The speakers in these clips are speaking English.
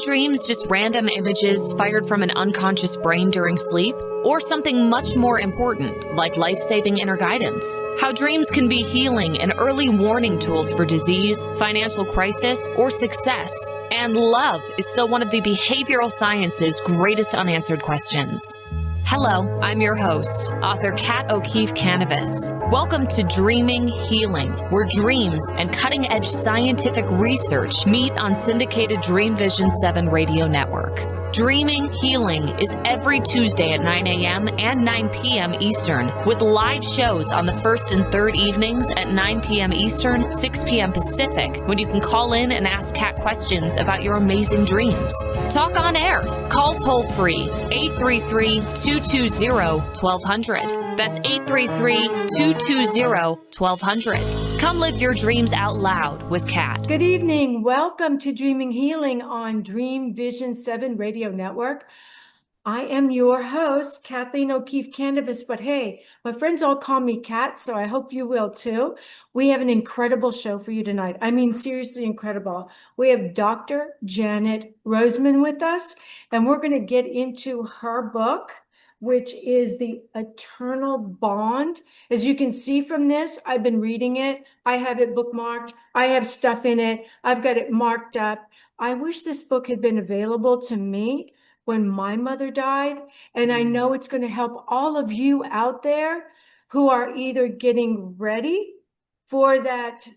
dreams just random images fired from an unconscious brain during sleep? Or something much more important, like life-saving inner guidance? How dreams can be healing and early warning tools for disease, financial crisis, or success. And love is still one of the behavioral science's greatest unanswered questions. Hello, I'm your host, author Kat O'Keefe Kanavos. Welcome to Dreaming Healing, where dreams and cutting-edge scientific research meet on syndicated Dream Vision 7 radio network. Dreaming Healing is every Tuesday at 9 a.m. and 9 p.m. Eastern, with live shows on the first and third evenings at 9 p.m. Eastern, 6 p.m. Pacific, when you can call in and ask Kat questions about your amazing dreams. Talk on air. Call toll-free 833-220-1200. That's 833-220-1200. Come live your dreams out loud with Kat. Good evening. Welcome to Dreaming Healing on Dream Vision 7 Radio Network. I am your host, Kathleen O'Keefe Kanavos, but hey, my friends all call me Kat, so I hope you will too. We have an incredible show for you tonight. I mean, seriously incredible. We have Dr. Janet Roseman with us, and we're going to get into her book, which is The Eternal Bond. As you can see from this, I've been reading it. I have it bookmarked. I have stuff in it. I've got it marked up. I wish this book had been available to me when my mother died. And I know it's going to help all of you out there who are either getting ready for that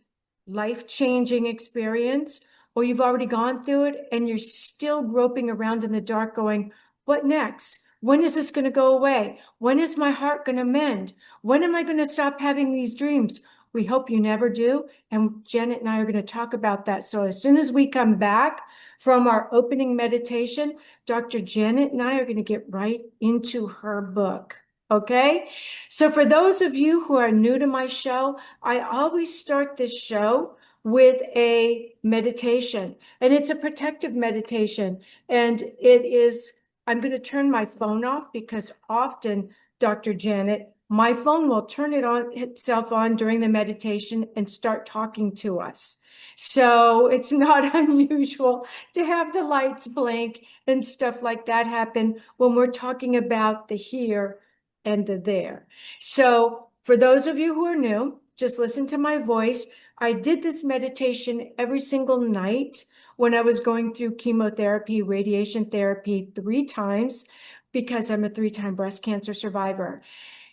life-changing experience, or you've already gone through it and you're still groping around in the dark going, what next? When is this going to go away? When is my heart going to mend? When am I going to stop having these dreams? We hope you never do. And Janet and I are going to talk about that. So as soon as we come back from our opening meditation, Dr. Janet and I are going to get right into her book. Okay? So for those of you who are new to my show, I always start this show with a meditation. And it's a protective meditation. And it is... I'm going to turn my phone off because often, Dr. Janet, my phone will turn itself on during the meditation and start talking to us. So it's not unusual to have the lights blink and stuff like that happen when we're talking about the here and the there. So for those of you who are new, just listen to my voice. I did this meditation every single night when I was going through chemotherapy, radiation therapy 3 times, because I'm a 3-time breast cancer survivor.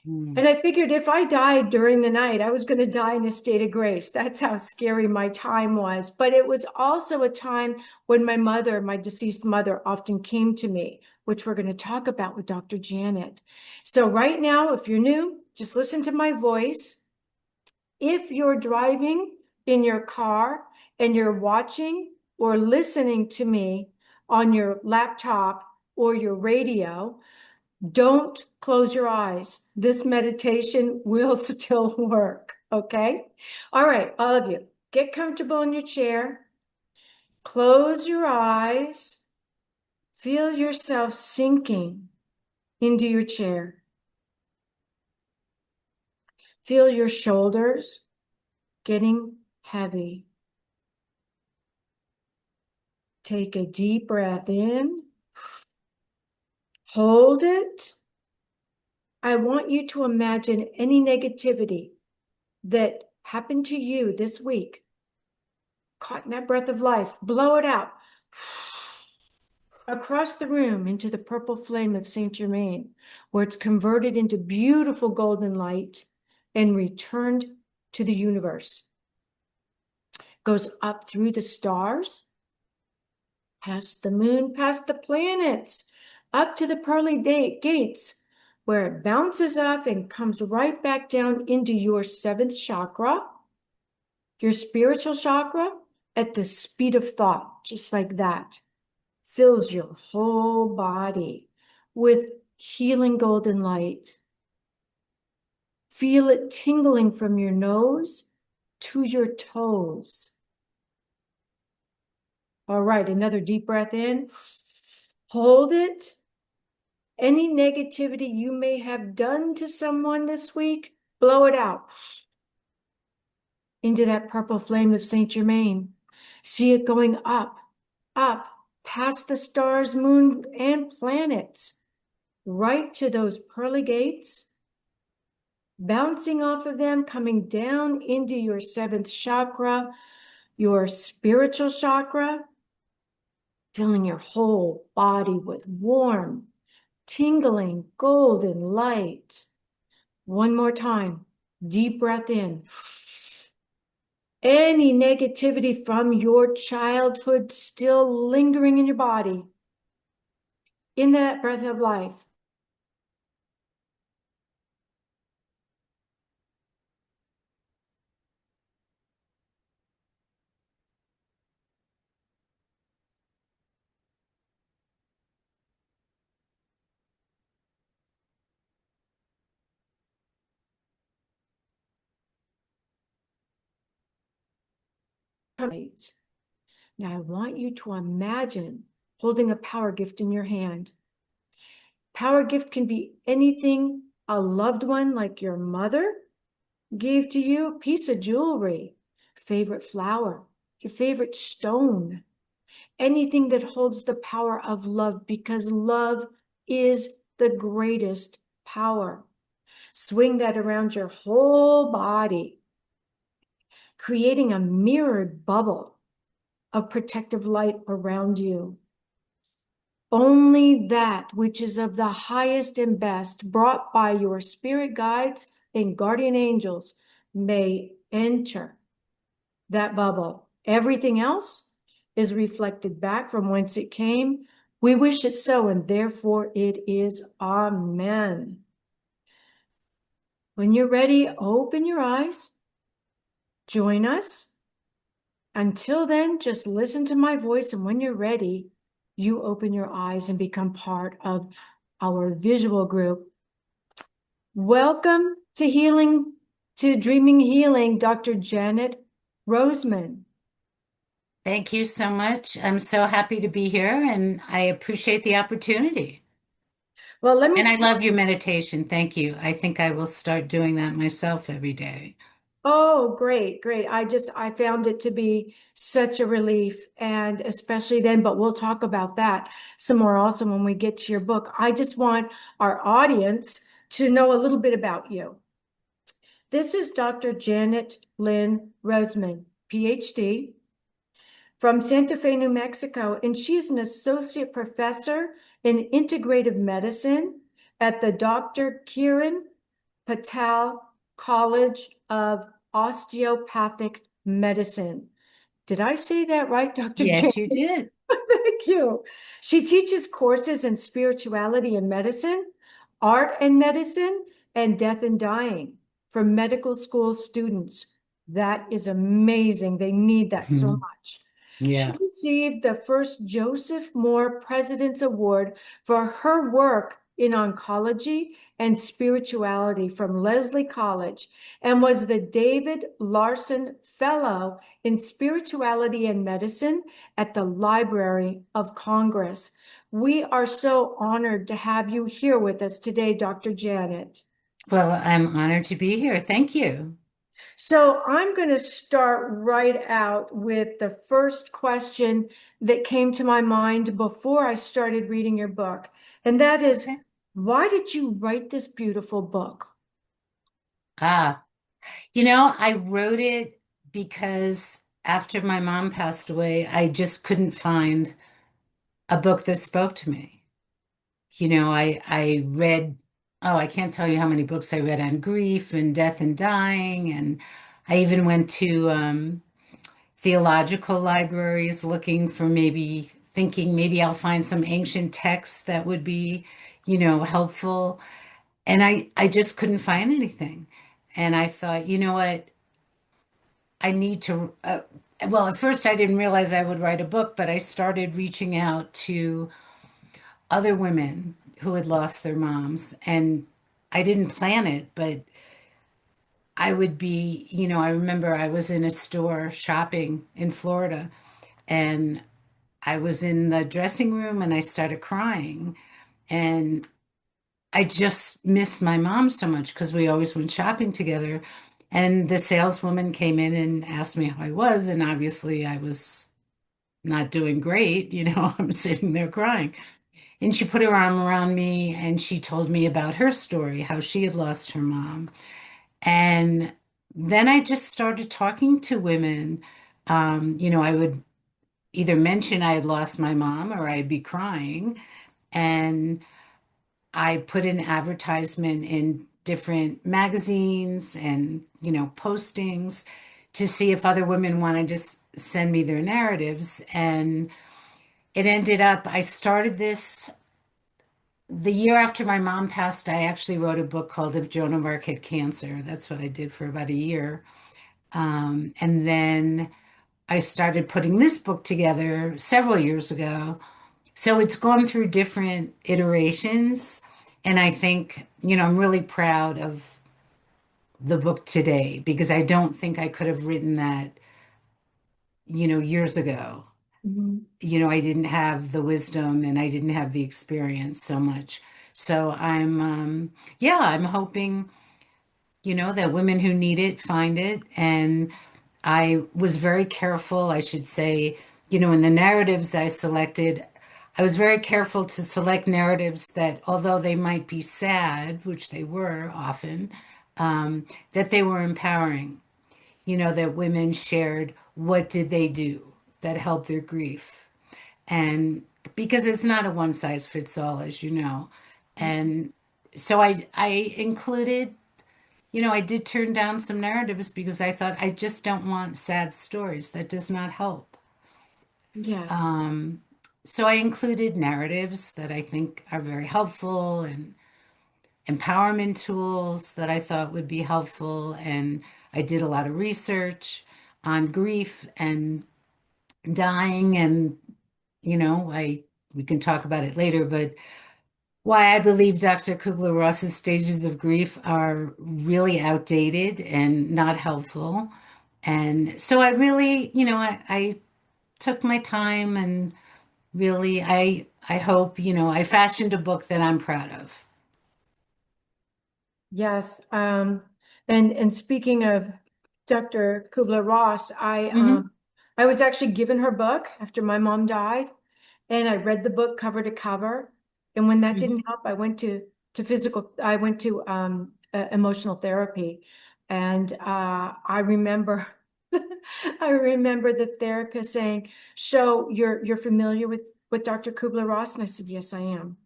And I figured if I died during the night, I was going to die in a state of grace. That's how scary my time was. But it was also a time when my mother, my deceased mother, often came to me, which we're going to talk about with Dr. Janet. So right now, if you're new, just listen to my voice. If you're driving in your car and you're watching or listening to me on your laptop or your radio, don't close your eyes. This meditation will still work, okay? All right, all of you, get comfortable in your chair. Close your eyes. Feel yourself sinking into your chair. Feel your shoulders getting heavy. Take a deep breath in. Hold it. I want you to imagine any negativity that happened to you this week. Caught in that breath of life. Blow it out. Across the room into the purple flame of Saint Germain, where it's converted into beautiful golden light and returned to the universe. Goes up through the stars, past the moon, past the planets, up to the pearly gates, where it bounces off and comes right back down into your 7th chakra, your spiritual chakra, at the speed of thought, just like that. Fills your whole body with healing golden light. Feel it tingling from your nose to your toes. All right, another deep breath in. Hold it. Any negativity you may have done to someone this week, blow it out into that purple flame of Saint Germain. See it going up, up, past the stars, moon, and planets, right to those pearly gates, bouncing off of them, coming down into your seventh chakra, your spiritual chakra, filling your whole body with warm, tingling, golden light. One more time, deep breath in. Any negativity from your childhood still lingering in your body, in that breath of life. Right. Now I want you to imagine holding a power gift in your hand. Power gift can be anything a loved one like your mother gave to you, a piece of jewelry, favorite flower, your favorite stone, anything that holds the power of love, because love is the greatest power. Swing that around your whole body, creating a mirrored bubble of protective light around you. Only that which is of the highest and best, brought by your spirit guides and guardian angels, may enter that bubble. Everything else is reflected back from whence it came. We wish it so, and therefore it is. Amen. When you're ready, open your eyes. Join us. Until then, just listen to my voice, and when you're ready, you open your eyes and become part of our visual group. Welcome to Dreaming Healing, Dr. Janet Roseman. Thank you so much. I'm so happy to be here and I appreciate the opportunity. Well, let me And I tell love your meditation. Thank you. I think I will start doing that myself every day. Oh, great, great. I found it to be such a relief, and especially then, but we'll talk about that some more also when we get to your book. I just want our audience to know a little bit about you. This is Dr. Janet Lynn Roseman, PhD, from Santa Fe, New Mexico, and she's an associate professor in integrative medicine at the Dr. Kiran Patel College of Osteopathic Medicine. Did I say that right, Dr. Janet? Yes, you did. Thank you. She teaches courses in spirituality and medicine, art and medicine, and death and dying for medical school students. That is amazing. They need that so much. She Yeah. received the first Joseph Moore President's Award for her work in oncology and spirituality from Lesley College, and was the David Larsen Fellow in Spirituality and Medicine at the Library of Congress. We are so honored to have you here with us today, Dr. Janet. Well, I'm honored to be here. Thank you. So I'm going to start right out with the first question that came to my mind before I started reading your book. And that is, Okay. why did you write this beautiful book? Ah, I wrote it because after my mom passed away, I just couldn't find a book that spoke to me. I read, oh, I can't tell you how many books I read on grief and death and dying. And I even went to theological libraries looking for thinking maybe I'll find some ancient texts that would be, helpful. And I just couldn't find anything. And I thought, you know what? I need to, well, at first I didn't realize I would write a book, but I started reaching out to other women who had lost their moms. And I didn't plan it, but I would be, I remember I was in a store shopping in Florida and I was in the dressing room and I started crying. And I just missed my mom so much because we always went shopping together. And the saleswoman came in and asked me how I was. And obviously I was not doing great, I'm sitting there crying. And she put her arm around me and she told me about her story, how she had lost her mom. And then I just started talking to women. I would either mention I had lost my mom or I'd be crying. And I put an advertisement in different magazines and, postings to see if other women want to just send me their narratives. And it ended up, I started this the year after my mom passed. I actually wrote a book called If Joan of Arc Had Cancer. That's what I did for about a year. And then I started putting this book together several years ago. So it's gone through different iterations. And I think, I'm really proud of the book today because I don't think I could have written that, years ago. Mhm. I didn't have the wisdom and I didn't have the experience so much. So yeah, I'm hoping, that women who need it find it. And I was very careful, I should say, in the narratives I selected, I was very careful to select narratives that, although they might be sad, which they were often, that they were empowering, that women shared what did they do that helped their grief. And because it's not a one size fits all, as you know. And so I included, I did turn down some narratives because I thought I just don't want sad stories. That does not help. Yeah. So I included narratives that I think are very helpful and empowerment tools that I thought would be helpful. And I did a lot of research on grief and dying. And, we can talk about it later, but why I believe Dr. Kubler-Ross's stages of grief are really outdated and not helpful. And so I really, I took my time and really, I hope, I fashioned a book that I'm proud of. Yes. And speaking of Dr. Kubler-Ross, Hmm. I was actually given her book after my mom died, and I read the book cover to cover. And when that Hmm. didn't help, I went to emotional therapy. And I remember I remember the therapist saying, "So you're familiar with Dr. Kubler-Ross?" And I said, "Yes, I am."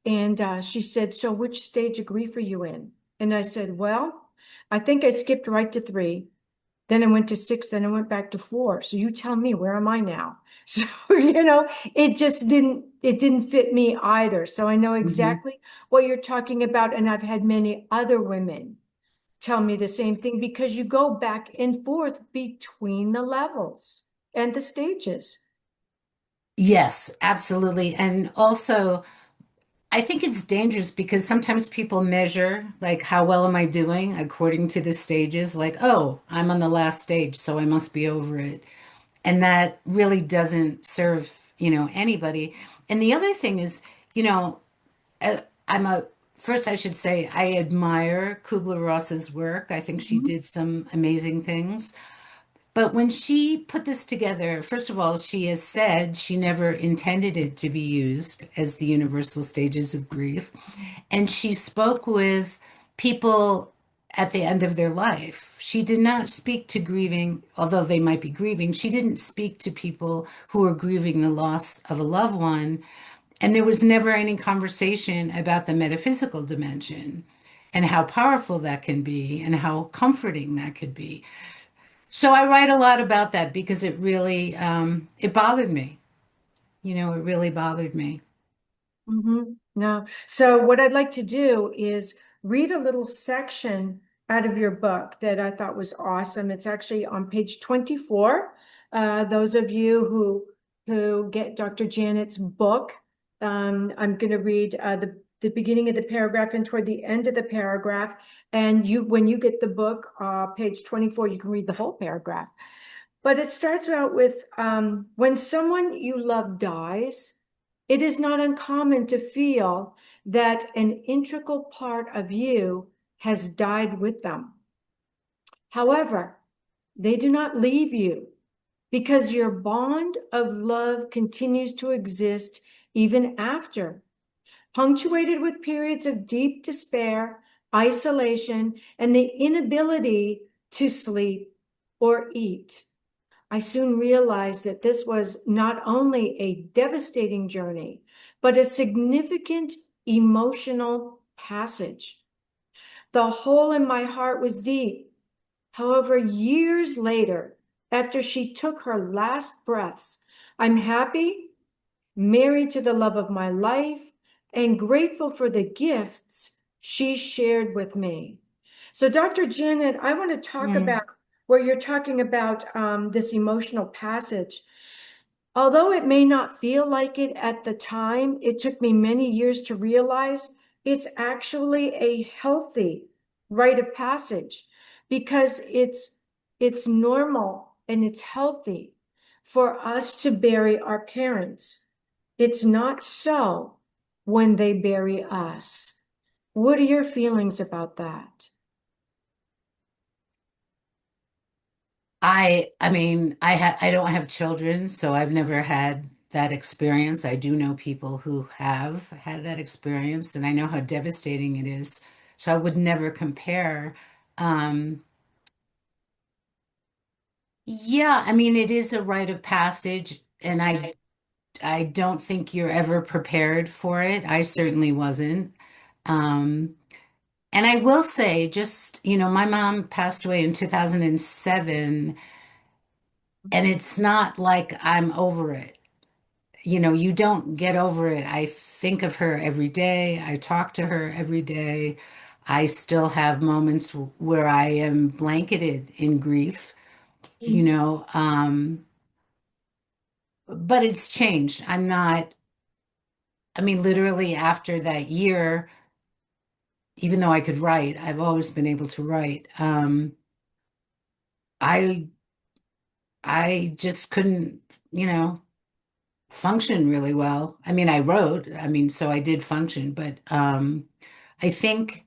And she said, "So which stage of grief are you in?" And I said, "Well, I think I skipped right to 3. Then I went to 6, then I went back to 4. So you tell me, where am I now?" So, it didn't fit me either. So I know Hmm. exactly what you're talking about. And I've had many other women tell me the same thing because you go back and forth between the levels and the stages. Yes, absolutely. And also, I think it's dangerous because sometimes people measure, like, how well am I doing according to the stages? Like, oh, I'm on the last stage, so I must be over it. And that really doesn't serve, anybody. And the other thing is, you know, I'm a, first I should say, I admire Kubler-Ross's work. I think she Mhm. did some amazing things. But when she put this together, first of all, she has said she never intended it to be used as the universal stages of grief. And she spoke with people at the end of their life. She did not speak to grieving, although they might be grieving, she didn't speak to people who were grieving the loss of a loved one. And there was never any conversation about the metaphysical dimension and how powerful that can be and how comforting that could be. So I write a lot about that because it really it bothered me. It really bothered me. No. So what I'd like to do is read a little section out of your book that I thought was awesome. It's actually on page 24. Those of you who get Dr. Janet's book, I'm going to read the beginning of the paragraph and toward the end of the paragraph. And when you get the book, page 24, you can read the whole paragraph. But it starts out with when someone you love dies, it is not uncommon to feel that an integral part of you has died with them. However, they do not leave you because your bond of love continues to exist even after, punctuated with periods of deep despair, isolation, and the inability to sleep or eat. I soon realized that this was not only a devastating journey, but a significant emotional passage. The hole in my heart was deep. However, years later, after she took her last breaths, I'm happy, married to the love of my life, and grateful for the gifts she shared with me. So, Dr. Janet, I want to talk about where you're talking about this emotional passage. Although it may not feel like it at the time, it took me many years to realize it's actually a healthy rite of passage because it's normal and it's healthy for us to bury our parents. It's not so when they bury us. What are your feelings about that? I mean, I don't have children, so I've never had that experience. I do know people who have had that experience, and I know how devastating it is. So I would never compare. Um, yeah, I mean, it is a rite of passage, and I don't think you're ever prepared for it. I certainly wasn't. Um, and I will say, just, my mom passed away in 2007. And it's not like I'm over it. You don't get over it. I think of her every day. I talk to her every day. I still have moments where I am blanketed in grief, you know, um, but it's changed. I mean, literally after that year, even though I could write, I've always been able to write. I I just couldn't, you know, function really well. I mean, I wrote, I mean, so I did function, but I think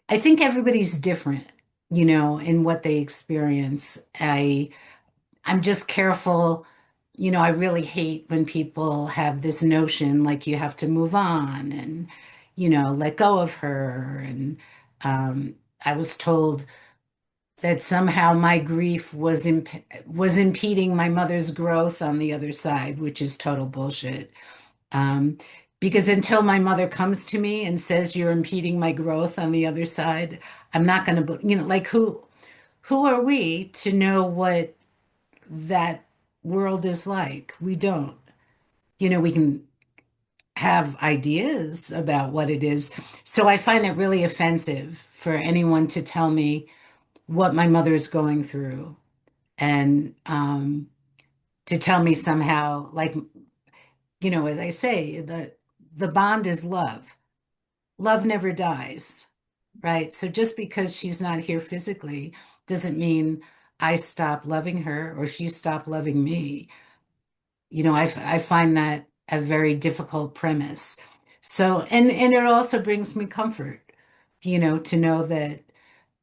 I think everybody's different, in what they experience. I'm just careful, I really hate when people have this notion like you have to move on and, let go of her. And I was told that somehow my grief was impeding my mother's growth on the other side, which is total bullshit. Um, because until my mother comes to me and says you're impeding my growth on the other side, I'm not going to, like who are we to know what that world is like? We don't. We can have ideas about what it is. So I find it really offensive for anyone to tell me what my mother is going through and to tell me somehow like as I say, the bond is love. Love never dies, right? So just because she's not here physically doesn't mean I stop loving her or she stopped loving me. I find that a very difficult premise. So, and it also brings me comfort, to know that,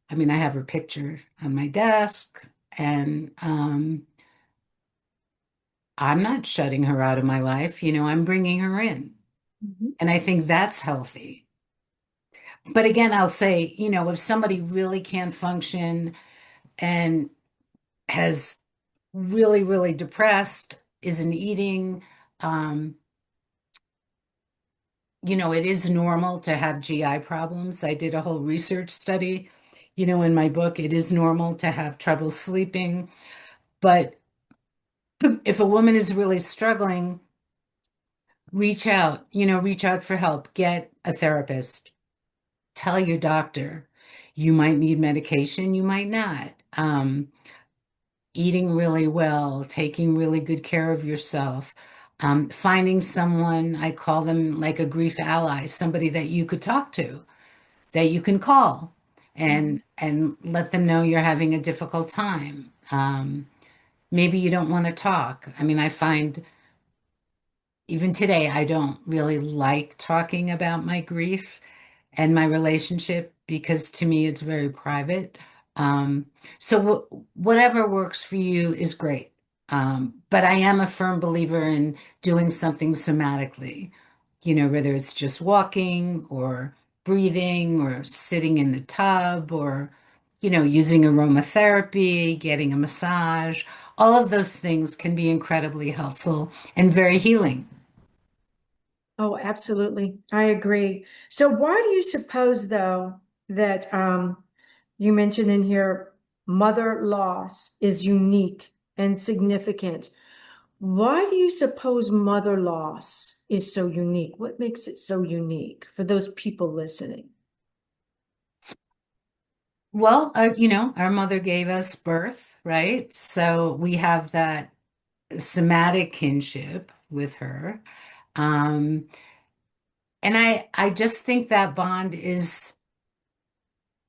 I mean, I have her picture on my desk and I'm not shutting her out of my life, I'm bringing her in. Mhm. And I think that's healthy. But again, I'll say, if somebody really can't function and has really, really depressed, isn't eating, um, it is normal to have GI problems. I did a whole research study, in my book, it is normal to have trouble sleeping. But if a woman is really struggling, reach out for help, get a therapist, tell your doctor. You might need medication, you might not. Eating really well, taking really good care of yourself, finding someone, I call them like a grief ally, somebody that you could talk to, that you can call and let them know you're having a difficult time. Maybe you don't want to talk. I mean, I find even today, I don't really like talking about my grief and my relationship because to me it's very private. So whatever works for you is great. But I am a firm believer in doing something somatically, whether it's just walking or breathing or sitting in the tub or, using aromatherapy, getting a massage. All of those things can be incredibly helpful and very healing. Oh, absolutely. I agree. So why do you suppose, though, that you mentioned in here mother loss is unique and significant? Why do you suppose mother loss is so unique? What makes it so unique for those people listening? Well, our mother gave us birth, right? So we have that somatic kinship with her. Um, and I just think that bond is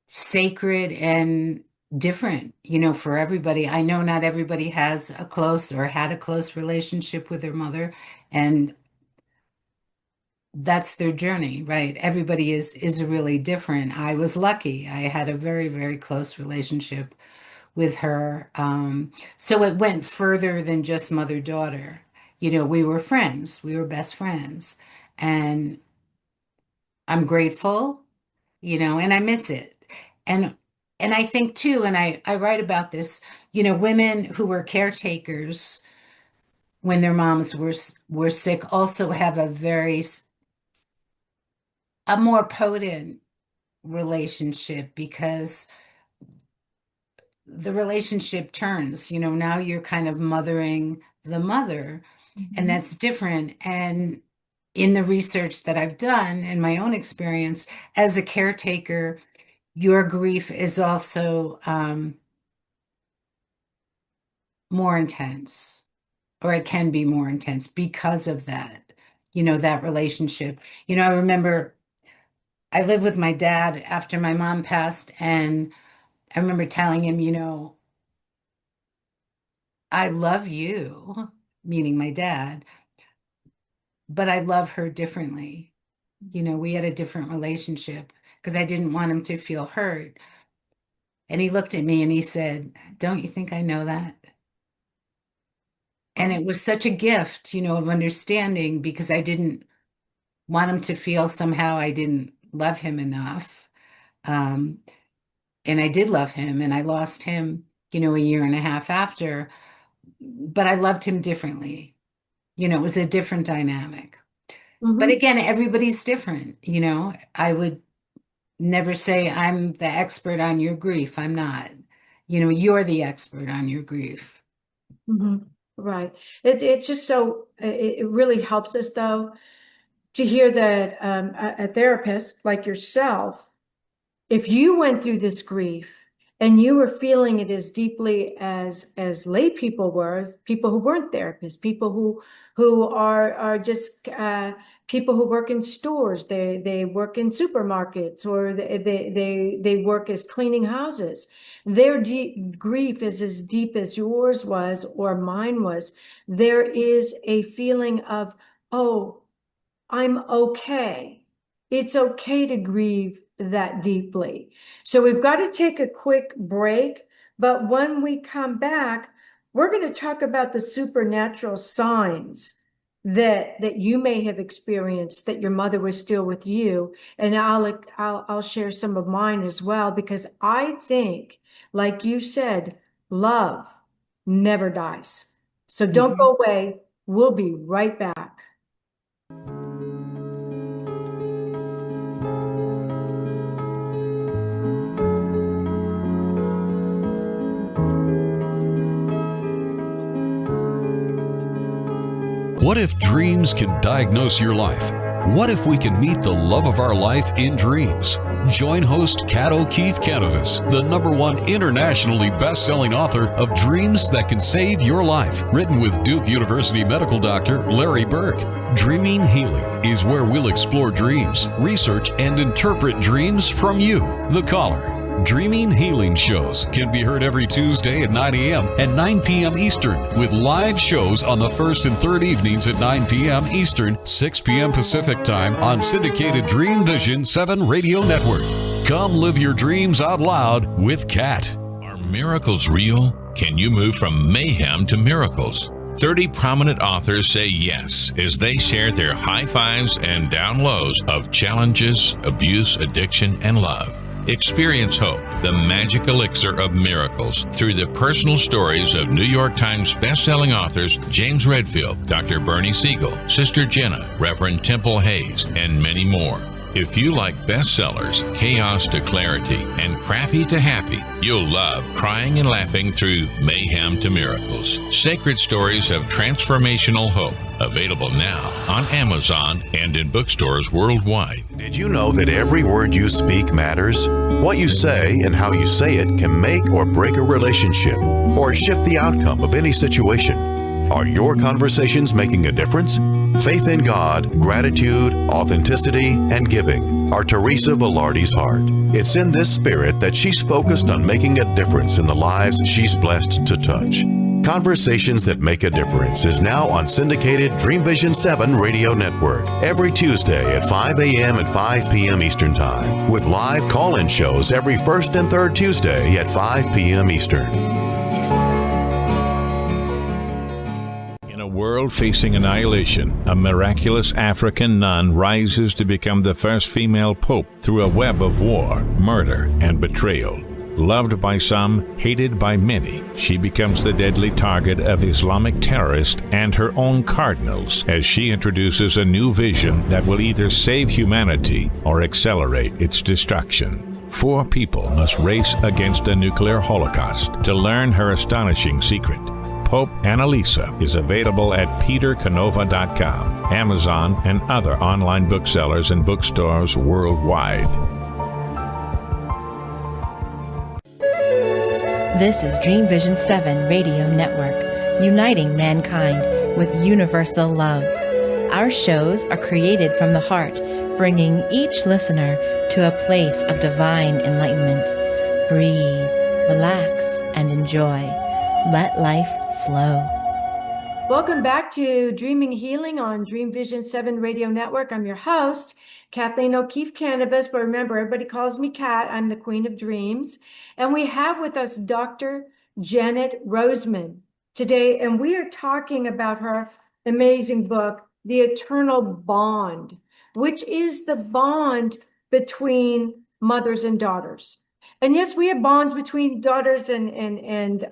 sacred and different, for everybody. I know not everybody has a close or had a close relationship with their mother, and that's their journey, right? Everybody is really different. I was lucky. I had a very, very close relationship with her. So it went further than just mother-daughter. We were friends. We were best friends. And I'm grateful, and I miss it. And I think too, and I write about this, women who were caretakers when their moms were sick also have a more potent relationship because the relationship turns, now you're kind of mothering the mother, and that's different. And in the research that I've done, in my own experience as a caretaker, your grief is also more intense, or it can be more intense because of that, that relationship. I remember I lived with my dad after my mom passed, and I remember telling him, I love you, meaning my dad, but I love her differently. We had a different relationship because I didn't want him to feel hurt. And he looked at me and he said, "Don't you think I know that?" And it was such a gift, of understanding because I didn't want him to feel somehow I didn't love him enough. Um, and I did love him, and I lost him, a year and a half after, but I loved him differently. It was a different dynamic. But again, everybody's different. I would never say I'm the expert on your grief. I'm not. You're the expert on your grief. Right. It's just so, it really helps us, though, to hear that a therapist like yourself, if you went through this grief and you were feeling it as deeply as lay people were, people who weren't therapists, people who are just people who work in stores, they work in supermarkets, or they work as cleaning houses. Their deep grief is as deep as yours was or mine was. There is a feeling of, oh, I'm okay. It's okay to grieve that deeply. So we've got to take a quick break, but when we come back, we're going to talk about the supernatural signs that you may have experienced, that your mother was still with you, and I'll share some of mine as well, because I think, like you said, love never dies. So don't go away. We'll be right back. What if dreams can diagnose your life? What if we can meet the love of our life in dreams? Join host Kat O'Keefe Kanavos, the #1 internationally best-selling author of Dreams That Can Save Your Life, written with Duke University medical doctor Larry Burke. Dreaming Healing is where we'll explore dreams, research, and interpret dreams from you, the caller. Dreaming Healing shows can be heard every Tuesday at 9 a.m. and 9 p.m. Eastern, with live shows on the first and third evenings at 9 p.m. Eastern, 6 p.m. Pacific Time on syndicated Dream Vision 7 Radio Network. Come live your dreams out loud with Kat. Are miracles real? Can you move from mayhem to miracles? 30 prominent authors say yes as they share their high fives and down lows of challenges, abuse, addiction, and love. Experience hope, the magic elixir of miracles, through the personal stories of New York Times bestselling authors James Redfield, Dr. Bernie Siegel, Sister Jenna, Reverend Temple Hayes, and many more. If you like bestsellers, chaos to clarity, and crappy to happy, you'll love crying and laughing through mayhem to miracles. Sacred stories of transformational hope. Available now on Amazon and in bookstores worldwide. Did you know that every word you speak matters? What you say and how you say it can make or break a relationship or shift the outcome of any situation. Are your conversations making a difference? Faith in God, gratitude, authenticity, and giving are Teresa Velarde's heart. It's in this spirit that she's focused on making a difference in the lives she's blessed to touch. Conversations That Make a Difference is now on syndicated Dream Vision 7 radio network every Tuesday at 5 a.m. and 5 p.m. Eastern Time, with live call-in shows every first and third Tuesday at 5 p.m. Eastern. In a world facing annihilation, a miraculous African nun rises to become the first female pope through a web of war, murder, and betrayal. Loved by some, hated by many, she becomes the deadly target of Islamic terrorists and her own cardinals as she introduces a new vision that will either save humanity or accelerate its destruction. 4 people must race against a nuclear holocaust to learn her astonishing secret. Pope Annalisa is available at petercanova.com, Amazon, and other online booksellers and bookstores worldwide. This is Dream Vision 7 Radio Network, uniting mankind with universal love. Our shows are created from the heart, bringing each listener to a place of divine enlightenment. Breathe, relax, and enjoy. Let life flow. Welcome back to Dreaming Healing on Dream Vision 7 Radio Network. I'm your host, Kathleen O'Keefe Kanavos, but remember, everybody calls me Kat. I'm the Queen of Dreams. And we have with us Dr. Janet Roseman today, and we are talking about her amazing book, The Eternal Bond, which is the bond between mothers and daughters. And yes, we have bonds between daughters and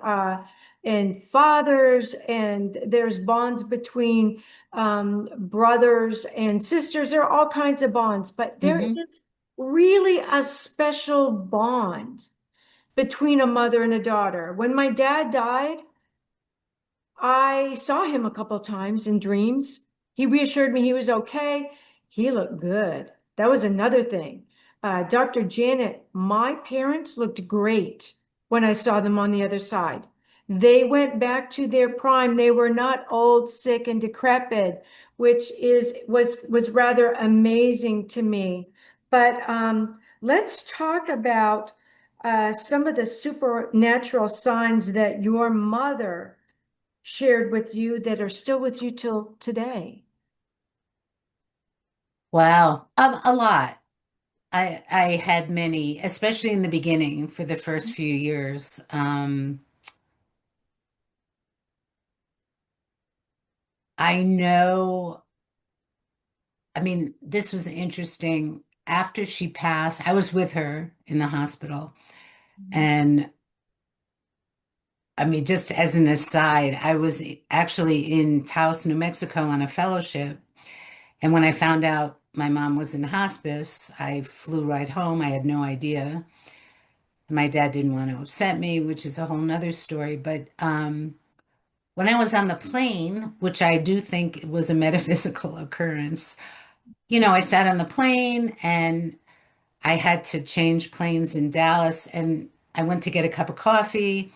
fathers, and there's bonds between brothers and sisters. There are all kinds of bonds, but there is really a special bond between a mother and a daughter. When my dad died, I saw him a couple of times in dreams. He reassured me he was okay. He looked good. That was another thing. Dr. Janet, my parents looked great when I saw them on the other side. They went back to their prime. They were not old, sick, and decrepit, which was rather amazing to me. But let's talk about some of the supernatural signs that your mother shared with you that are still with you till today. Wow, a lot. I had many, especially in the beginning for the first few years. I know, I mean, this was interesting. After she passed, I was with her in the hospital. And I mean, just as an aside, I was actually in Taos, New Mexico on a fellowship. And when I found out my mom was in hospice, I flew right home. I had no idea. My dad didn't want to upset me, which is a whole nother story. But when I was on the plane, which I do think was a metaphysical occurrence, you know, I sat on the plane and I had to change planes in Dallas, and I went to get a cup of coffee,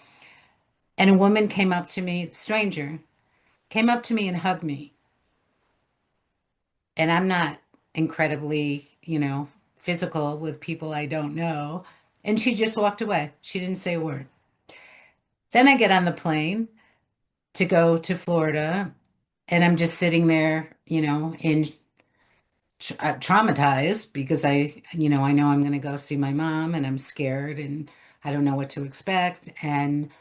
and a woman came up to me, stranger, came up to me and hugged me. And I'm not incredibly, you know, physical with people I don't know. And she just walked away. She didn't say a word. Then I get on the plane to go to Florida, and I'm just sitting there, you know, in traumatized because I know I'm going to go see my mom, and I'm scared and I don't know what to expect. And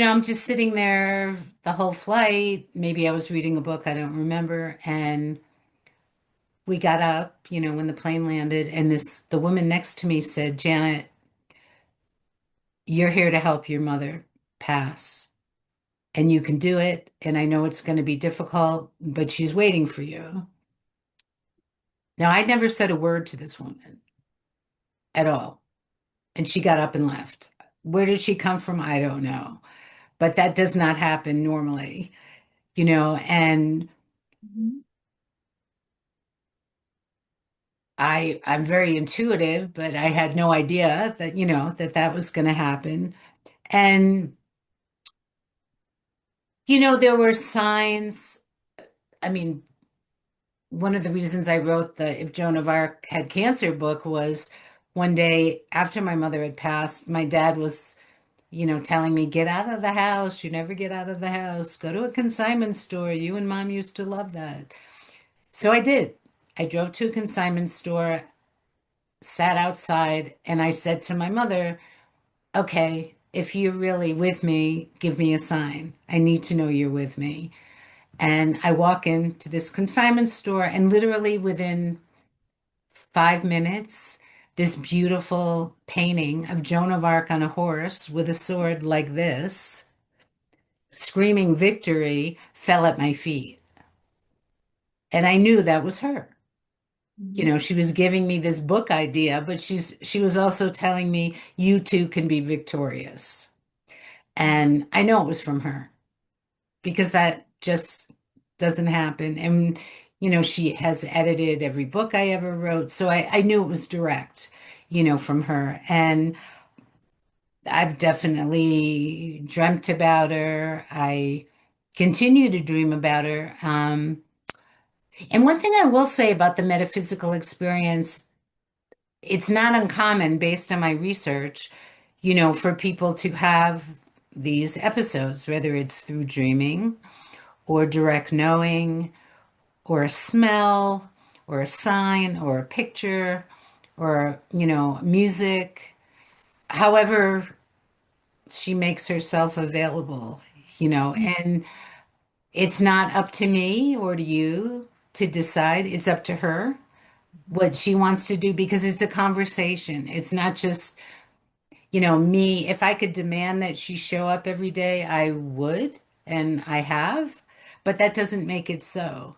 I'm just sitting there the whole flight. Maybe I was reading a book, I don't remember. And we got up, when the plane landed, and the woman next to me said, Janet, you're here to help your mother pass. And you can do it. And I know it's going to be difficult, but she's waiting for you. Now, I never said a word to this woman at all. And she got up and left. Where did she come from? I don't know. But that does not happen normally, and I'm very intuitive, but I had no idea that that was going to happen. And, there were signs. I mean, one of the reasons I wrote the If Joan of Arc Had Cancer book was one day after my mother had passed, my dad was, telling me, get out of the house. You never get out of the house. Go to a consignment store. You and mom used to love that. So I did. I drove to a consignment store, sat outside, and I said to my mother, okay, if you're really with me, give me a sign. I need to know you're with me. And I walk into this consignment store, and literally within 5 minutes, this beautiful painting of Joan of Arc on a horse with a sword like this, screaming victory, fell at my feet. And I knew that was her. She was giving me this book idea, but she was also telling me, you too can be victorious. And I know it was from her because that just doesn't happen. And, she has edited every book I ever wrote. So I knew it was direct, from her. And I've definitely dreamt about her. I continue to dream about her. And one thing I will say about the metaphysical experience, it's not uncommon based on my research, for people to have these episodes, whether it's through dreaming or direct knowing or a smell or a sign or a picture or, music, however she makes herself available, and it's not up to me or to you to decide. It's up to her what she wants to do because it's a conversation. It's not just, me. If I could demand that she show up every day, I would, and I have, but that doesn't make it so.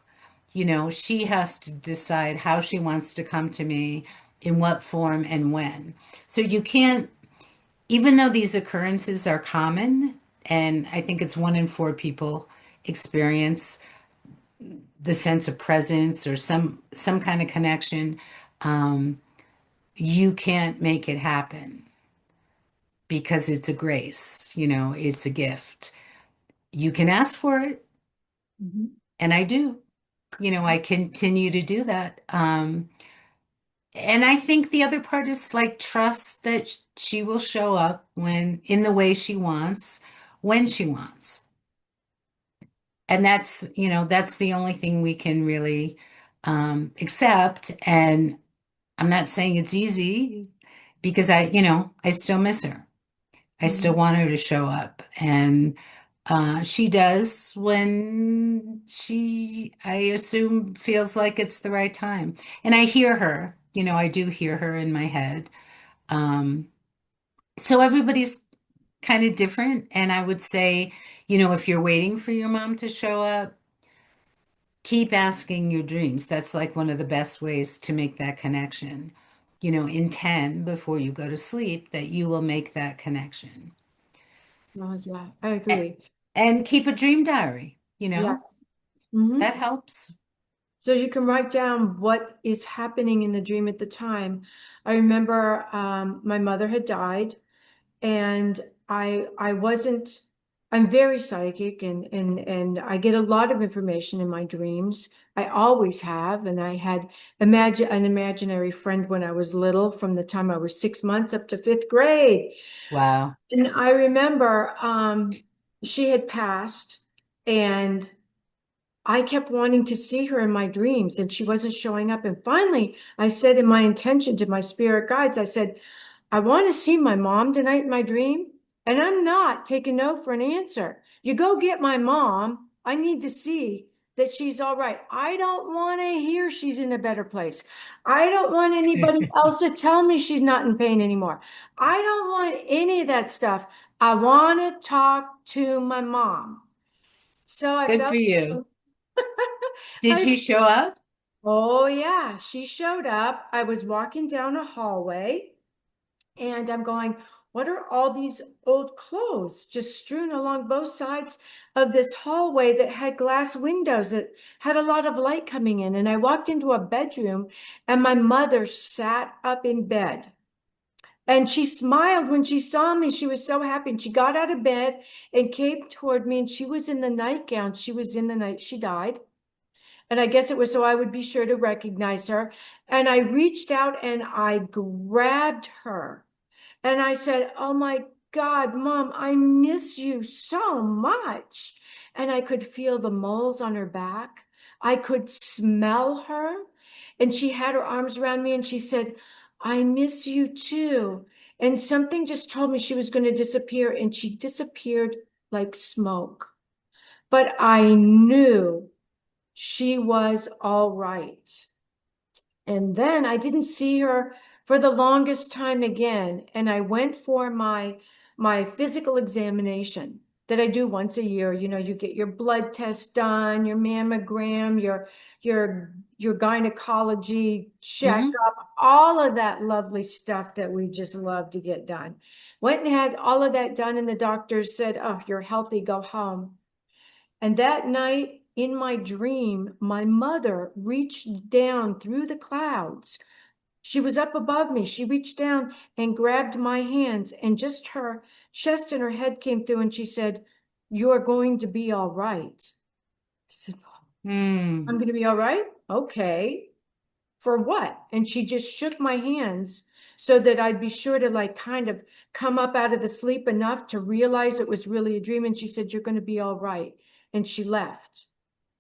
She has to decide how she wants to come to me, in what form and when. So you can't, even though these occurrences are common, and I think it's 1 in 4 people experience the sense of presence or some kind of connection, you can't make it happen because it's a grace, it's a gift. You can ask for it, and I do. I continue to do that. And I think the other part is like trust that she will show up in the way she wants, when she wants. And that's the only thing we can really accept. And I'm not saying it's easy because I still miss her. I still want her to show up. And she does when I assume, feels like it's the right time. And I hear her, I do hear her in my head. So everybody's kind of different. And I would say, if you're waiting for your mom to show up, keep asking your dreams. That's like one of the best ways to make that connection. Intend before you go to sleep that you will make that connection. Oh, yeah, I agree. And keep a dream diary, Yes. that helps. So you can write down what is happening in the dream at the time. I remember my mother had died, and I'm very psychic, and I get a lot of information in my dreams. I always have, and I had an imaginary friend when I was little, from the time I was 6 months up to 5th grade. Wow. And I remember she had passed, and I kept wanting to see her in my dreams, and she wasn't showing up. And finally, I said in my intention to my spirit guides, I said, I want to see my mom tonight in my dream. And I'm not taking no for an answer. You go get my mom. I need to see that she's all right. I don't want to hear she's in a better place. I don't want anybody else to tell me she's not in pain anymore. I don't want any of that stuff. I want to talk to my mom. So I Good for felt, you. Did I, she show up? oh yeah, she showed up. I was walking down a hallway and I'm going, what are all these old clothes just strewn along both sides of this hallway that had glass windows that had a lot of light coming in? And I walked into a bedroom and my mother sat up in bed. And she smiled when she saw me. She was so happy. And she got out of bed and came toward me. And she was in the nightgown. She was in the night. She died. And I guess it was so I would be sure to recognize her. And I reached out and I grabbed her. And I said, oh my God, Mom, I miss you so much. And I could feel the moles on her back. I could smell her. And she had her arms around me and she said, I miss you too. And something just told me she was going to disappear, and she disappeared like smoke. But I knew she was all right. And then I didn't see her for the longest time again. And I went for my physical examination that I do once a year. You know, you get your blood test done, your mammogram, your gynecology checked up, all of that lovely stuff that we just love to get done. Went and had all of that done, and the doctors said, oh, you're healthy, go home. And that night in my dream, my mother reached down through the clouds. She was up above me. She reached down and grabbed my hands, and just her chest and her head came through, and she said, you're going to be all right. I said, I'm going to be all right? Okay. For what? And she just shook my hands so that I'd be sure to like kind of come up out of the sleep enough to realize it was really a dream. And she said, you're going to be all right. And she left.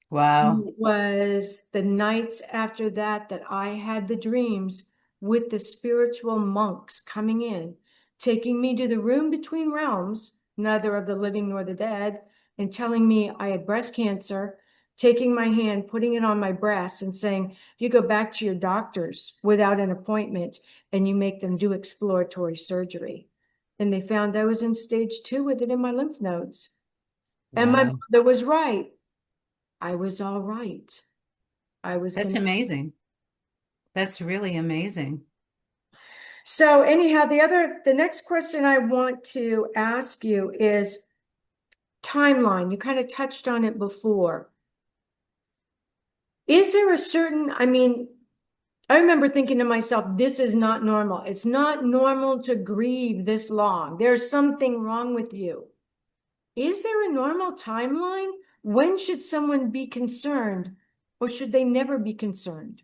Wow. It was the nights after that that I had the dreams with the spiritual monks coming in, taking me to the room between realms, neither of the living nor the dead, and telling me I had breast cancer, taking my hand, putting it on my breast and saying, you go back to your doctors without an appointment and you make them do exploratory surgery. And they found I was in stage 2 with it in my lymph nodes. And my Wow. mother was right. I was all right. That's amazing. That's really amazing. So anyhow, the next question I want to ask you is timeline. You kind of touched on it before. Is there a certain, I mean, I remember thinking to myself, this is not normal. It's not normal to grieve this long. There's something wrong with you. Is there a normal timeline? When should someone be concerned, or should they never be concerned?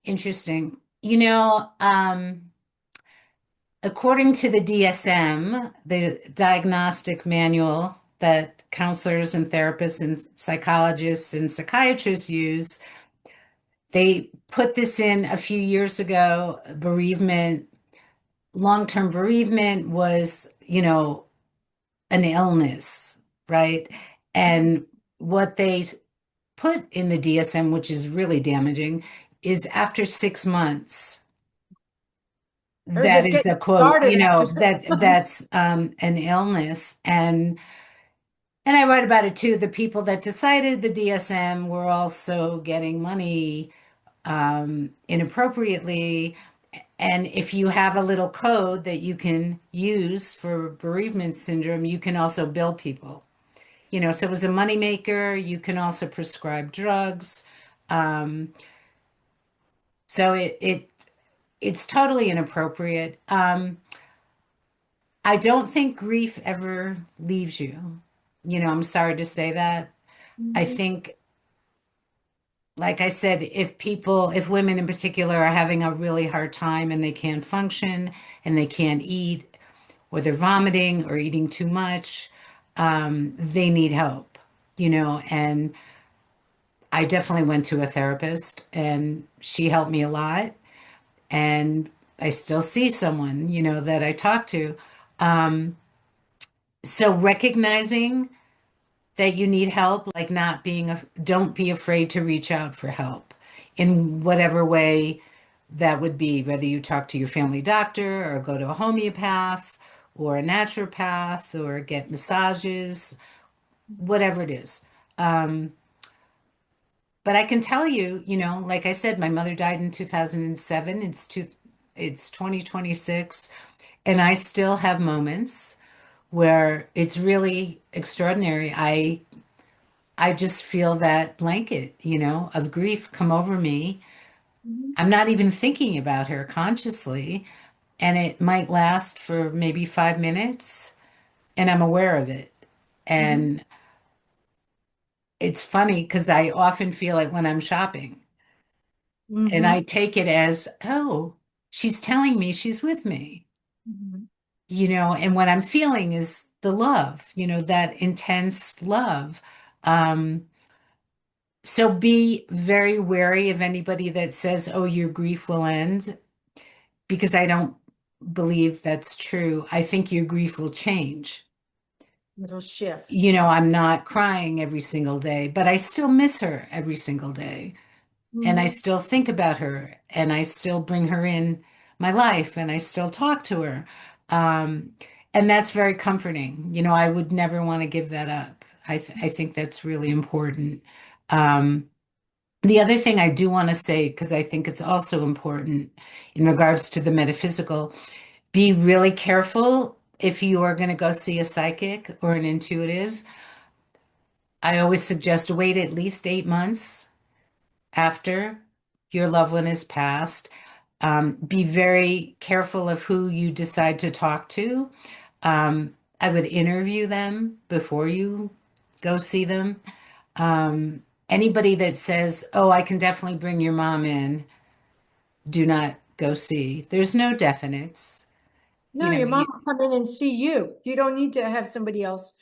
Interesting. You know, according to the DSM, the diagnostic manual that counselors and therapists and psychologists and psychiatrists use, they put this in a few years ago. Bereavement, long-term bereavement was, you know, an illness, right? And what they put in the DSM, which is really damaging, is after 6 months. That is a quote, you know, that's an illness. And I write about it too. The people that decided the DSM were also getting money inappropriately. And if you have a little code that you can use for bereavement syndrome, you can also bill people. You know, so it was a moneymaker. You can also prescribe drugs. So it's totally inappropriate. I don't think grief ever leaves you. You know, I'm sorry to say that. I think, like I said, if women in particular are having a really hard time and they can't function and they can't eat, or they're vomiting or eating too much, they need help, you know. And I definitely went to a therapist and she helped me a lot. And I still see someone, you know, that I talk to. So recognizing that you need help, like not being, don't be afraid to reach out for help in whatever way that would be, whether you talk to your family doctor or go to a homeopath or a naturopath or get massages, whatever it is. But I can tell you, like I said, my mother died in 2007. It's 2026, and I still have moments where it's really extraordinary. I just feel that blanket, of grief come over me. I'm not even thinking about her consciously, and it might last for maybe 5 minutes, and I'm aware of it. And it's funny because I often feel it when I'm shopping, and I take it as, oh, she's telling me she's with me. And what I'm feeling is the love, that intense love. So be very wary of anybody that says, oh, your grief will end, because I don't believe that's true. I think your grief will change. It'll shift. I'm not crying every single day, but I still miss her every single day. And I still think about her, and I still bring her in my life, and I still talk to her. And that's very comforting. I would never want to give that up. I think that's really important. The other thing I do want to say, because I think it's also important in regards to the metaphysical, be really careful if you are going to go see a psychic or an intuitive. I always suggest wait at least 8 months after your loved one has passed. Be very careful of who you decide to talk to. I would interview them before you go see them. Anybody that says, oh, I can definitely bring your mom in, do not go see. There's no definites. No, your mom will come in and see you. You don't need to have somebody else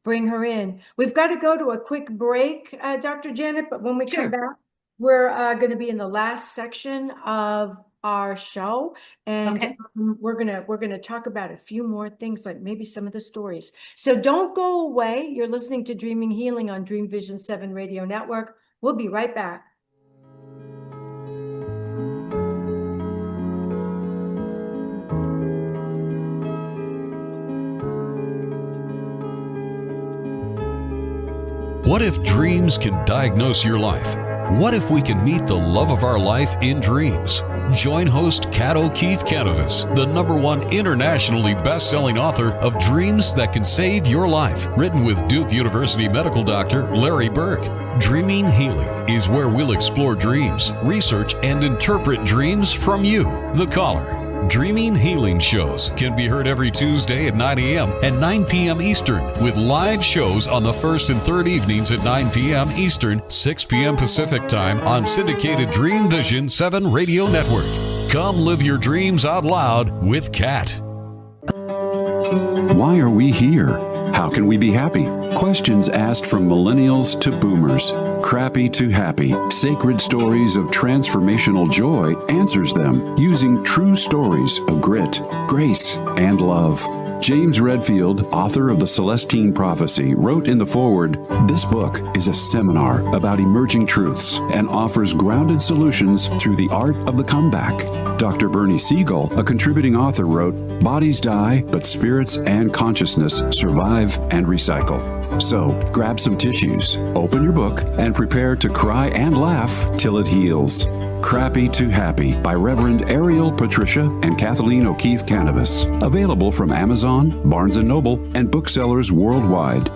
bring her in. We've got to go to a quick break, Dr. Janet, but when we come back, we're going to be in the last section of our show, and we're gonna talk about a few more things, like maybe some of the stories. So don't go away. You're listening to Dreaming Healing on Dream Vision 7 Radio Network. We'll be right back. What if dreams can diagnose your life? What if we can meet the love of our life in dreams? Join host Kat O'Keefe Kanavos, the #1 internationally best-selling author of Dreams That Can Save Your Life, written with Duke University medical doctor Larry Burke. Dreaming Healing is where we'll explore dreams, research, and interpret dreams from you, the caller. Dreaming Healing shows can be heard every Tuesday at 9 a.m. and 9 p.m. Eastern, with live shows on the first and third evenings at 9 p.m. Eastern, 6 p.m. Pacific Time on syndicated Dream Vision 7 Radio Network. Come live your dreams out loud with Kat. Why are we here? How can we be happy? Questions asked from millennials to boomers. Crappy to Happy, Sacred Stories of Transformational Joy answers them using true stories of grit, grace, and love. James Redfield, author of The Celestine Prophecy, wrote in the foreword, "This book is a seminar about emerging truths and offers grounded solutions through the art of the comeback." Dr. Bernie Siegel, a contributing author, wrote, "Bodies die, but spirits and consciousness survive and recycle." So, grab some tissues, open your book, and prepare to cry and laugh till it heals. Crappy to Happy by Reverend Ariel Patricia and Kathleen O'Keefe Kanavos. Available from Amazon, Barnes & Noble, and booksellers worldwide.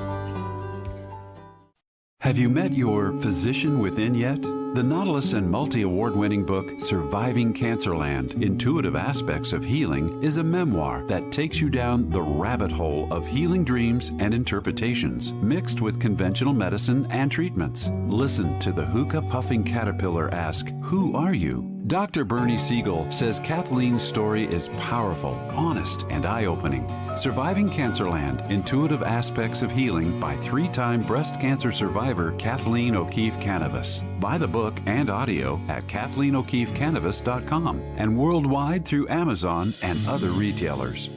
Have you met your physician within yet? The Nautilus and multi-award-winning book, Surviving Cancerland, Intuitive Aspects of Healing, is a memoir that takes you down the rabbit hole of healing dreams and interpretations, mixed with conventional medicine and treatments. Listen to the hookah-puffing caterpillar ask, "Who are you?" Dr. Bernie Siegel says Kathleen's story is powerful, honest, and eye-opening. Surviving Cancerland, Intuitive Aspects of Healing by 3-time breast cancer survivor Kathleen O'Keefe Kanavos. Buy the book and audio at KathleenO'KeefeKanavos.com and worldwide through Amazon and other retailers.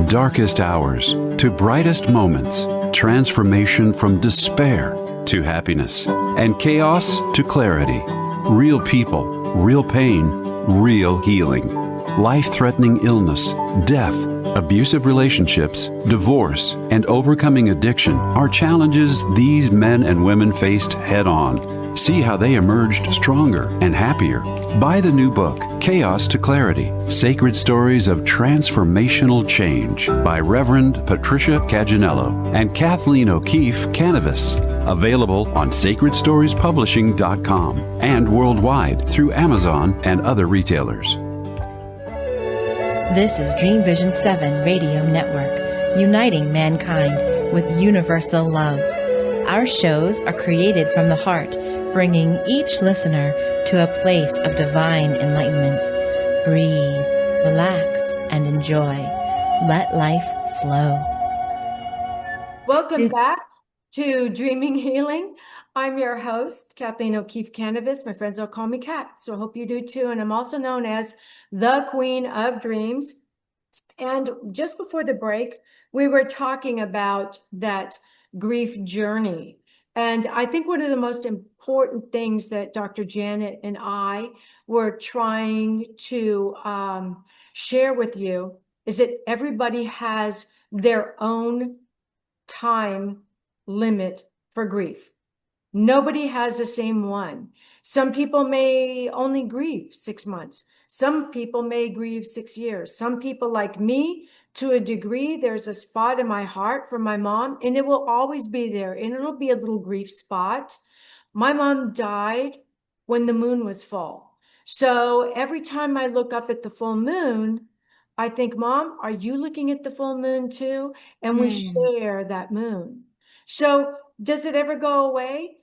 Darkest hours to brightest moments, transformation from despair to happiness, and chaos to clarity. Real people, real pain, real healing. Life-threatening illness, death, abusive relationships, divorce, and overcoming addiction are challenges these men and women faced head-on. See how they emerged stronger and happier. Buy the new book, Chaos to Clarity, Sacred Stories of Transformational Change by Reverend Patricia Caginello and Kathleen O'Keefe Kanavos. Available on sacredstoriespublishing.com and worldwide through Amazon and other retailers. This is Dream Vision 7 Radio Network, uniting mankind with universal love. Our shows are created from the heart, bringing each listener to a place of divine enlightenment. Breathe, relax, and enjoy. Let life flow. Welcome back to Dreaming Healing. I'm your host, Kathleen O'Keefe Kanavos. My friends all call me Kat, so I hope you do too. And I'm also known as the Queen of Dreams. And just before the break, we were talking about that grief journey. And I think one of the most important things that Dr. Janet and I were trying to share with you is that everybody has their own time limit for grief. Nobody has the same one. Some people may only grieve 6 months. Some people may grieve 6 years. Some people, like me, to a degree, there's a spot in my heart for my mom, and it will always be there, and it'll be a little grief spot. My mom died when the moon was full. So every time I look up at the full moon, I think, Mom, are you looking at the full moon too? And we share that moon. So does it ever go away?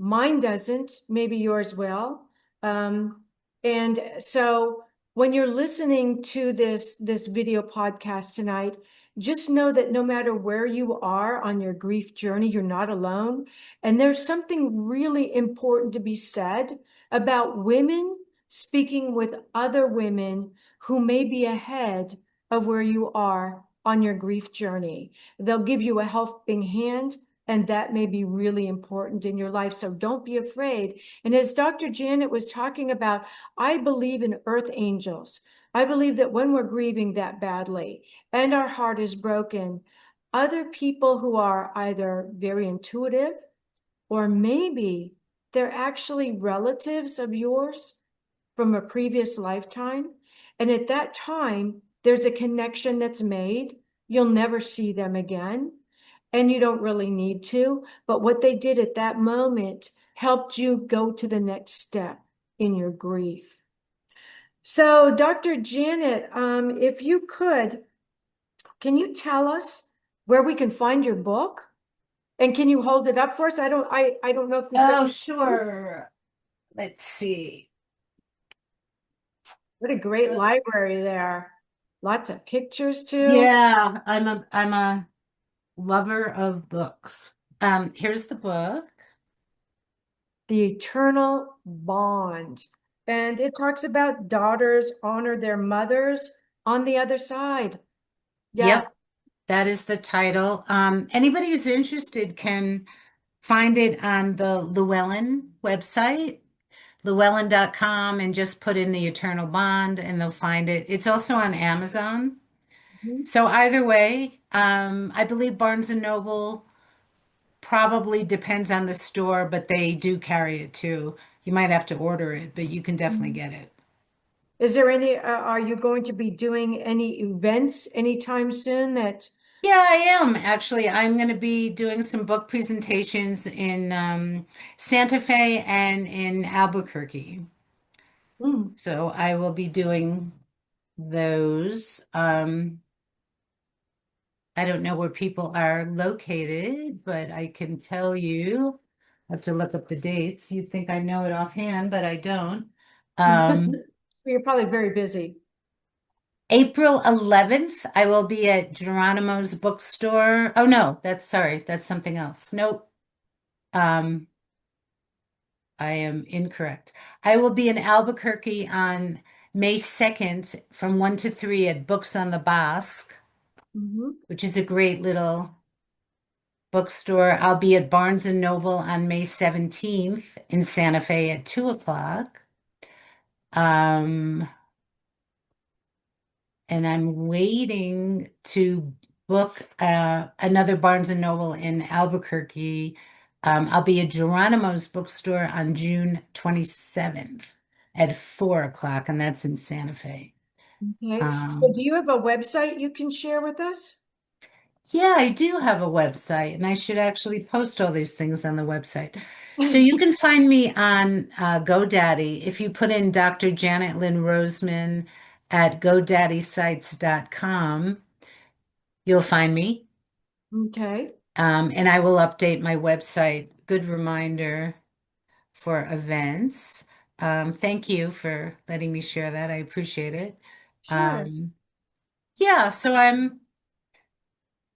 Mine doesn't, maybe yours will. And so when you're listening to this video podcast tonight, just know that no matter where you are on your grief journey, you're not alone. And there's something really important to be said about women speaking with other women who may be ahead of where you are on your grief journey. They'll give you a helping hand, and that may be really important in your life. So don't be afraid. And as Dr. Janet was talking about, I believe in earth angels. I believe that when we're grieving that badly and our heart is broken, other people who are either very intuitive or maybe they're actually relatives of yours from a previous lifetime. And at that time, there's a connection that's made. You'll never see them again. And you don't really need to, but what they did at that moment helped you go to the next step in your grief. So Dr. Janet, if you could, can you tell us where we can find your book? And can you hold it up for us? I don't know if you Oh, sure. Let's see. What a great library there. Lots of pictures too. Yeah, I'm a lover of books. Here's the book. The Eternal Bond. And it talks about daughters honor their mothers on the other side. Yeah. Yep, that is the title. Anybody who's interested can find it on the Llewellyn website, llewellyn.com, and just put in the Eternal Bond and they'll find it. It's also on Amazon. So either way, I believe Barnes & Noble probably depends on the store, but they do carry it too. You might have to order it, but you can definitely get it. Is there any, are you going to be doing any events anytime soon that? Yeah, I am. Actually, I'm going to be doing some book presentations in Santa Fe and in Albuquerque. So I will be doing those. I don't know where people are located, but I can tell you. I have to look up the dates. You'd think I know it offhand, but I don't. You're probably very busy. April 11th, I will be at Geronimo's bookstore. Oh no, that's something else. Nope. I am incorrect. I will be in Albuquerque on May 2nd from 1 to 3 at Books on the Basque, which is a great little bookstore. I'll be at Barnes and Noble on May 17th in Santa Fe at 2 o'clock. And I'm waiting to book another Barnes and Noble in Albuquerque. I'll be at Geronimo's bookstore on June 27th at 4 o'clock, and that's in Santa Fe. Okay. So do you have a website you can share with us? Yeah, I do have a website, and I should actually post all these things on the website. So you can find me on GoDaddy. If you put in Dr. Janet Lynn Roseman at GoDaddySites.com, you'll find me. Okay. And I will update my website. Good reminder for events. Thank you for letting me share that. I appreciate it. Sure. Yeah, so I'm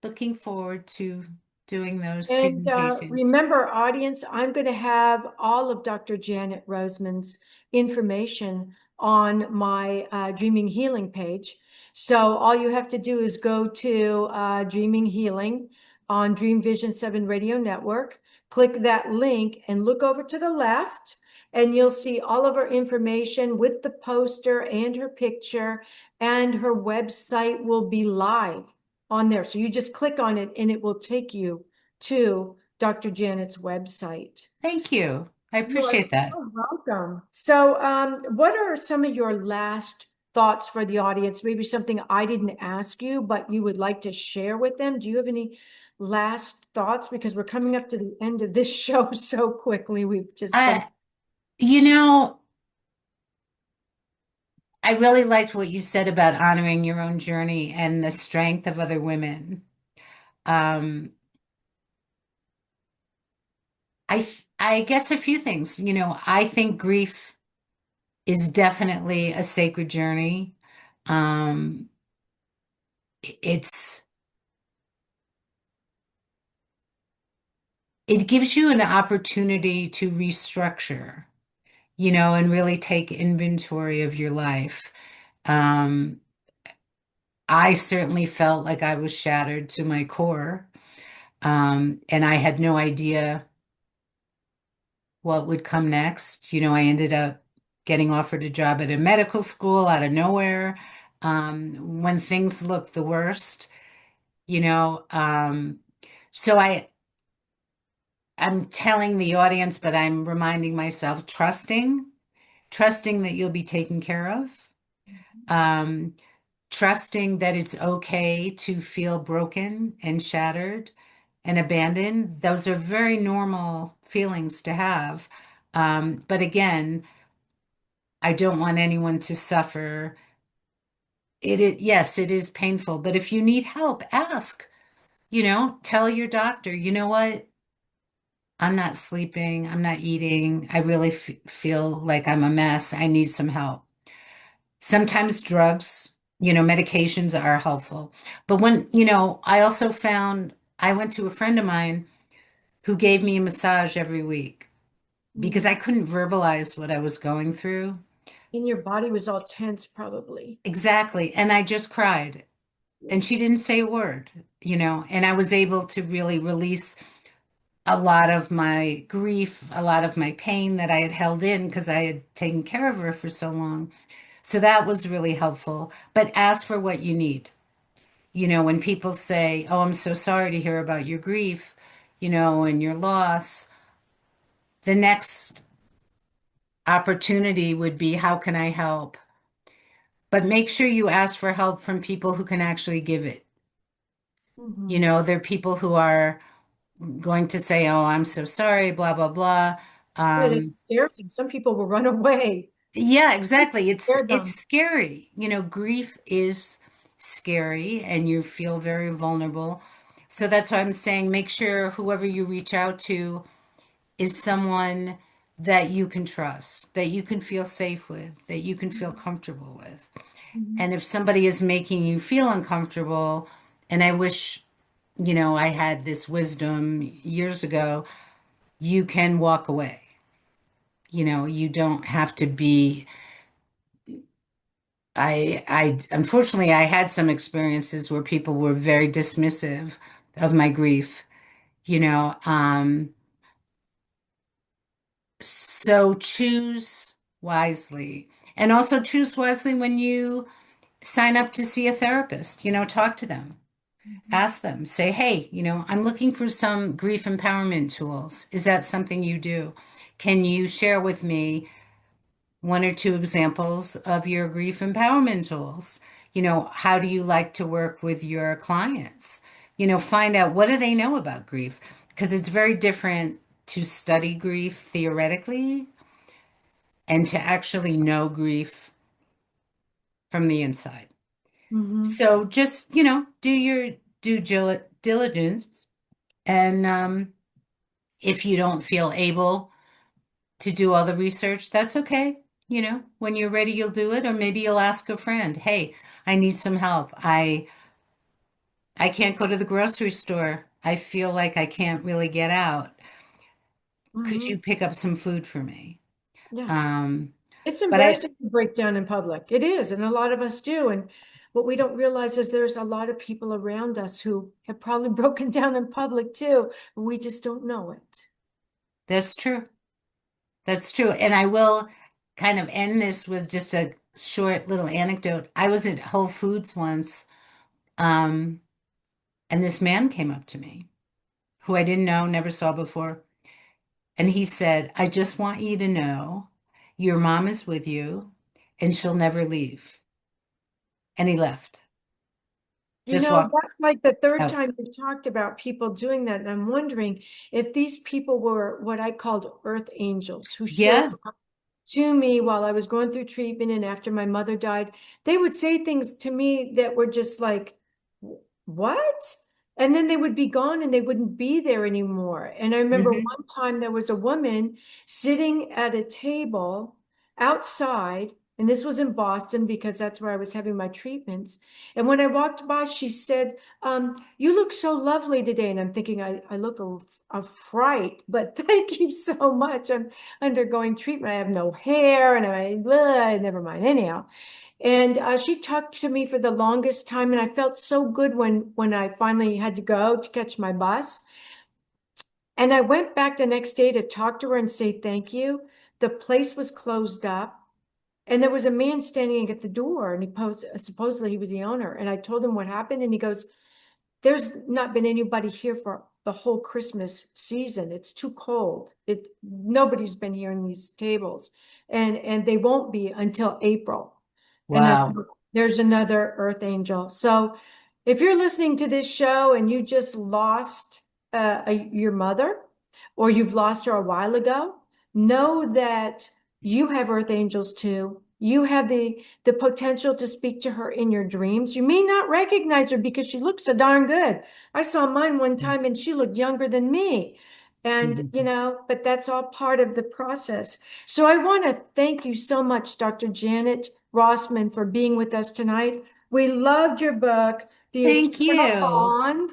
looking forward to doing those And presentations. remember, audience, I'm going to have all of Dr. Janet Roseman's information on my Dreaming Healing page. So all you have to do is go to Dreaming Healing on Dream Vision 7 Radio Network, click that link and look over to the left, and you'll see all of her information with the poster and her picture, and her website will be live on there. So you just click on it and it will take you to Dr. Janet's website. Thank you. I appreciate that. You're welcome. So what are some of your last thoughts for the audience? Maybe something I didn't ask you, but you would like to share with them. Do you have any last thoughts? Because we're coming up to the end of this show so quickly. We've just been... You know, I really liked what you said about honoring your own journey and the strength of other women. I guess a few things. You know, I think grief is definitely a sacred journey. It gives you an opportunity to restructure, you know, and really take inventory of your life. I certainly felt like I was shattered to my core, and I had no idea what would come next. You know, I ended up getting offered a job at a medical school out of nowhere, when things looked the worst, you know. So I'm telling the audience, but I'm reminding myself, trusting that you'll be taken care of. Trusting that it's okay to feel broken and shattered and abandoned. Those are very normal feelings to have. But again, I don't want anyone to suffer. Yes, it is painful, but if you need help, ask, you know, tell your doctor, you know what? I'm not sleeping. I'm not eating. I really feel like I'm a mess. I need some help. Sometimes drugs, you know, medications are helpful. But when, you know, I also found I went to a friend of mine who gave me a massage every week because I couldn't verbalize what I was going through. And your body was all tense, probably. Exactly. And I just cried. And she didn't say a word, you know, and I was able to really release a lot of my grief, a lot of my pain that I had held in because I had taken care of her for so long. So that was really helpful. But ask for what you need. You know, when people say, "Oh, I'm so sorry to hear about your grief, you know, and your loss," the next opportunity would be, how can I help? But make sure you ask for help from people who can actually give it. You know, there are people who are going to say, "Oh, I'm so sorry, blah, blah, blah." It scares them. Some people will run away. Yeah, exactly. It's Scared them. scary. You know, grief is scary and you feel very vulnerable. So that's why I'm saying make sure whoever you reach out to is someone that you can trust, that you can feel safe with, that you can feel comfortable with. And if somebody is making you feel uncomfortable, and I wish, you know, I had this wisdom years ago, you can walk away. You know, you don't have to be I unfortunately I had some experiences where people were very dismissive of my grief, you know. So choose wisely. And also choose wisely when you sign up to see a therapist, talk to them. Ask them, say, hey, I'm looking for some grief empowerment tools. Is that something you do? Can you share with me one or two examples of your grief empowerment tools? How do you like to work with your clients? Find out, what do they know about grief? Because it's very different to study grief theoretically and to actually know grief from the inside. So just, do your due diligence. And if you don't feel able to do all the research, that's okay. When you're ready, you'll do it. Or maybe you'll ask a friend, hey, I need some help. I can't go to the grocery store. I feel like I can't really get out. Could you pick up some food for me? Yeah. It's embarrassing to break down in public. It is, and a lot of us do. And what we don't realize is there's a lot of people around us who have probably broken down in public too. We just don't know it. That's true. That's true. And I will kind of end this with just a short little anecdote. I was at Whole Foods once, and this man came up to me who I didn't know, never saw before. And he said, I just want you to know your mom is with you and she'll never leave. And he left. That's like the third time we talked about people doing that. And I'm wondering if these people were what I called earth angels who showed up to me while I was going through treatment and after my mother died. They would say things to me that were just like, what? And then they would be gone and they wouldn't be there anymore. And I remember one time there was a woman sitting at a table outside, and this was in Boston because that's where I was having my treatments. And when I walked by, she said, you look so lovely today. And I'm thinking, I look a fright, but thank you so much. I'm undergoing treatment. I have no hair and never mind anyhow. And she talked to me for the longest time, and I felt so good when I finally had to go to catch my bus. And I went back the next day to talk to her and say thank you. The place was closed up, and there was a man standing at the door, and supposedly he was the owner. And I told him what happened, and he goes, there's not been anybody here for the whole Christmas season. It's too cold. Nobody's been here in these tables, and they won't be until April. Wow. And there's another earth angel. So if you're listening to this show and you just lost your mother, or you've lost her a while ago, know that you have earth angels too. You have the potential to speak to her in your dreams. You may not recognize her because she looks so darn good. I saw mine one time and she looked younger than me. And, but that's all part of the process. So I want to thank you so much, Dr. Janet Roseman, for being with us tonight. We loved your book, The Eternal Bond.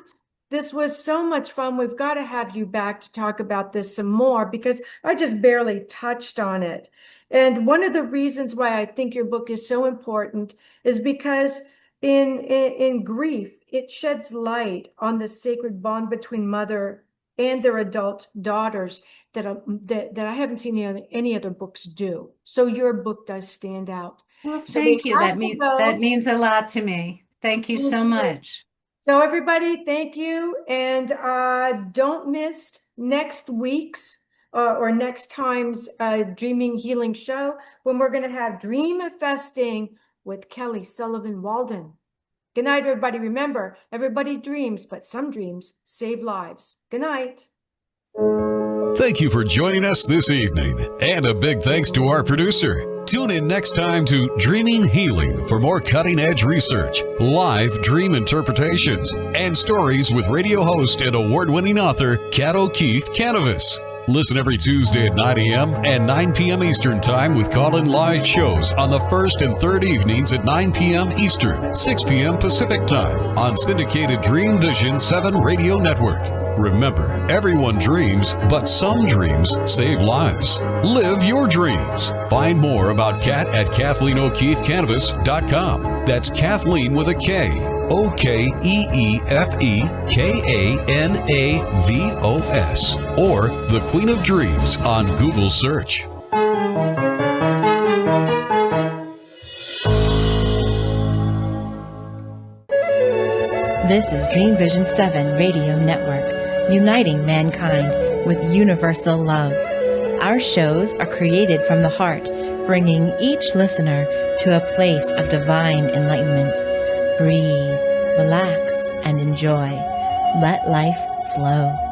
This was so much fun. We've got to have you back to talk about this some more because I just barely touched on it. And one of the reasons why I think your book is so important is because in grief, it sheds light on the sacred bond between mother and their adult daughters that I haven't seen any other books do. So your book does stand out. Well, thank you. That means a lot to me. Thank you so much. So everybody, thank you. And don't miss next week's or next time's Dreaming Healing show when we're going to have Dream Manifesting with Kelly Sullivan Walden. Good night, everybody. Remember, everybody dreams, but some dreams save lives. Good night. Thank you for joining us this evening. And a big thanks to our producer. Tune in next time to Dreaming Healing for more cutting-edge research, live dream interpretations, and stories with radio host and award-winning author Kat O'Keefe Kanavos. Listen every Tuesday at 9 a.m. and 9 p.m. Eastern Time with call-in live shows on the first and third evenings at 9 p.m. Eastern, 6 p.m. Pacific Time on syndicated Dream Vision 7 Radio Network. Remember, everyone dreams, but some dreams save lives. Live your dreams. Find more about Kat at KathleenO'KeefeCannabis.com. That's Kathleen with a K. OKEEFEKANAVOS. Or The Queen of Dreams on Google search. This is Dream Vision 7 Radio Network, uniting mankind with universal love. Our shows are created from the heart, bringing each listener to a place of divine enlightenment. Breathe, relax, and enjoy. Let life flow.